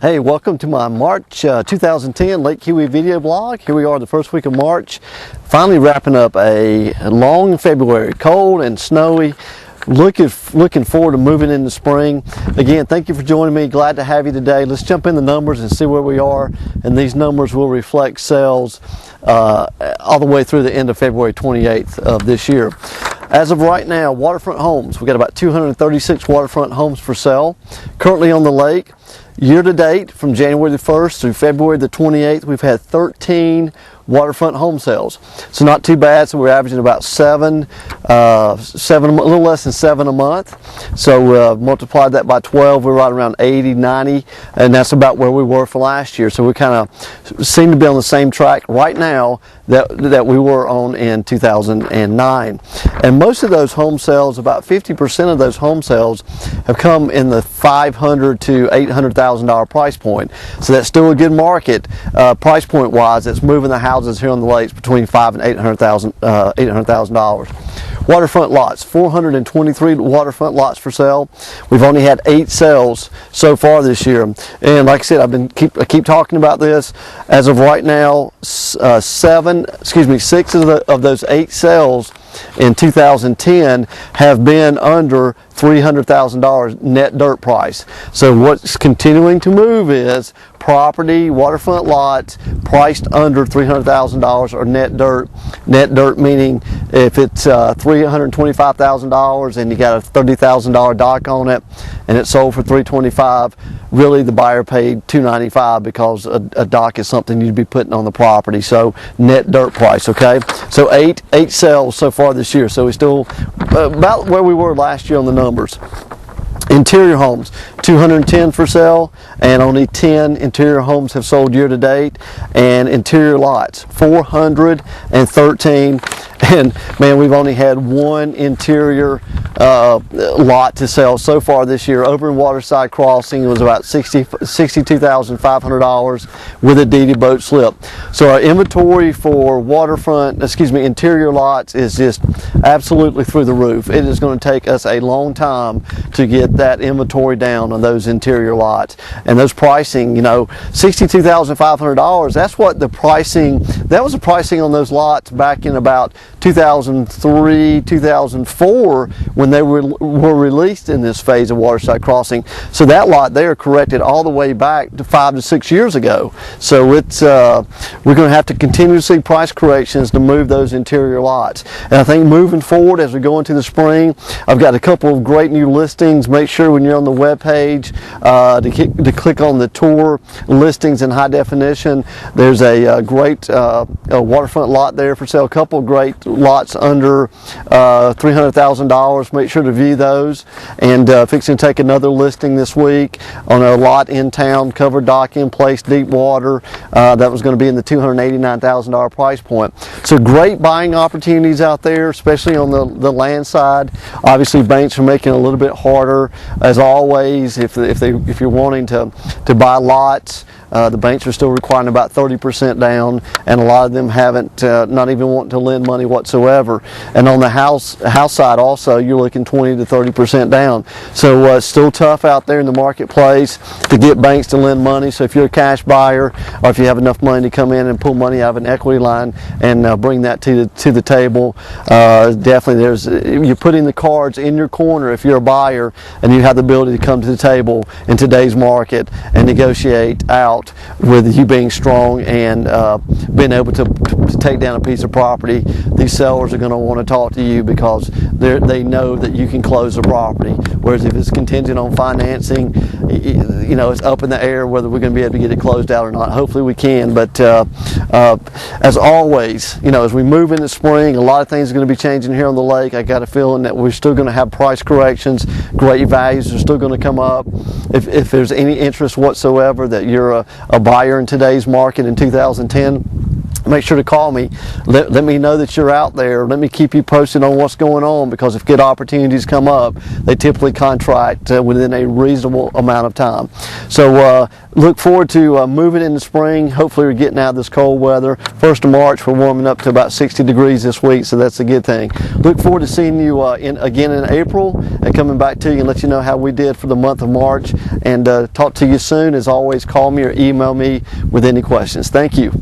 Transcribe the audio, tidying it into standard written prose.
Hey, welcome to my March 2010 Lake Keowee video blog. Here we are the first week of March, finally wrapping up a long February, cold and snowy. Looking forward to moving into spring. Again, thank you for joining me. Glad to have you today. Let's jump in the numbers and see where we are. And these numbers will reflect sales all the way through the end of February 28th of this year. As of right now, Waterfront Homes, we've got about 236 waterfront homes for sale currently on the lake. Year to date, from January the 1st through February the 28th, we've had 13 waterfront home sales. So not too bad. So we're averaging about seven, a little less than 7 a month. So multiply that by 12, we're right around 80, 90, and that's about where we were for last year. So we kind of seem to be on the same track right now that we were on in 2009. And most of those home sales, about 50% of those home sales, have come in the $500,000 to $800,000 price point. So that's still a good market price point wise. That's moving the houses here on the lakes between $500,000 and $800,000. Waterfront lots, 423 waterfront lots for sale. We've only had 8 sales so far this year, and like I said, I keep talking about this. As of right now, 6 of those 8 sales in 2010 have been under $300,000 net dirt price. So what's continuing to move is property, waterfront lots priced under $300,000 or net dirt. Net dirt meaning if it's $325,000 and you got a $30,000 dock on it and it's sold for $325,000, really the buyer paid $295,000 because a dock is something you'd be putting on the property. So net dirt price, okay? So eight sales so far this year. So we're still about where we were last year on the numbers. Interior homes, 210 for sale, and only 10 interior homes have sold year to date. And interior lots, 413. And man, we've only had 1 interior lot to sell so far this year. Over in Waterside Crossing, it was about $62,500 with a deeded boat slip. So our inventory for interior lots is just absolutely through the roof. It is going to take us a long time to get that inventory down on those interior lots. And those pricing, $62,500, that's what the pricing, that was the pricing on those lots back in about 2003, 2004 when they were released in this phase of Waterside Crossing. So that lot there corrected all the way back to 5 to 6 years ago. So it's we're going to have to continue to see price corrections to move those interior lots. And I think moving forward as we go into the spring, I've got a couple of great new listings. Make sure when you're on the web page to click on the tour listings in high definition. There's a great waterfront lot there for sale. A couple of great lots under $300,000. Make sure to view those. And fixing to take another listing this week on a lot in town, covered dock in place, deep water. That was going to be in the $289,000 price point. So great buying opportunities out there, especially on the land side. Obviously, banks are making it a little bit harder, as always. If you're wanting to buy lots, the banks are still requiring about 30% down, and a lot of them haven't, not even wanting to lend money whatsoever. And on the house side also, you're looking 20 to 30% down. So it's still tough out there in the marketplace to get banks to lend money. So if you're a cash buyer, or if you have enough money to come in and pull money out of an equity line and bring that to the table, definitely you're putting the cards in your corner if you're a buyer and you have the ability to come to the table in today's market and negotiate out with you being strong and being able to take down a piece of property. These sellers are going to want to talk to you because they know that you can close the property. Whereas if it's contingent on financing, it's up in the air whether we're going to be able to get it closed out or not. Hopefully we can, but as always, as we move into spring, a lot of things are going to be changing here on the lake. I got a feeling that we're still going to have price corrections. Great values are still going to come up. If there's any interest whatsoever that you're a buyer in today's market in 2010, make sure to call me. Let me know that you're out there. Let me keep you posted on what's going on, because if good opportunities come up, they typically contract within a reasonable amount of time. So look forward to moving in the spring. Hopefully we're getting out of this cold weather. 1st of March, we're warming up to about 60 degrees this week, so that's a good thing. Look forward to seeing you again in April and coming back to you and let you know how we did for the month of March. And talk to you soon. As always, call me or email me with any questions. Thank you.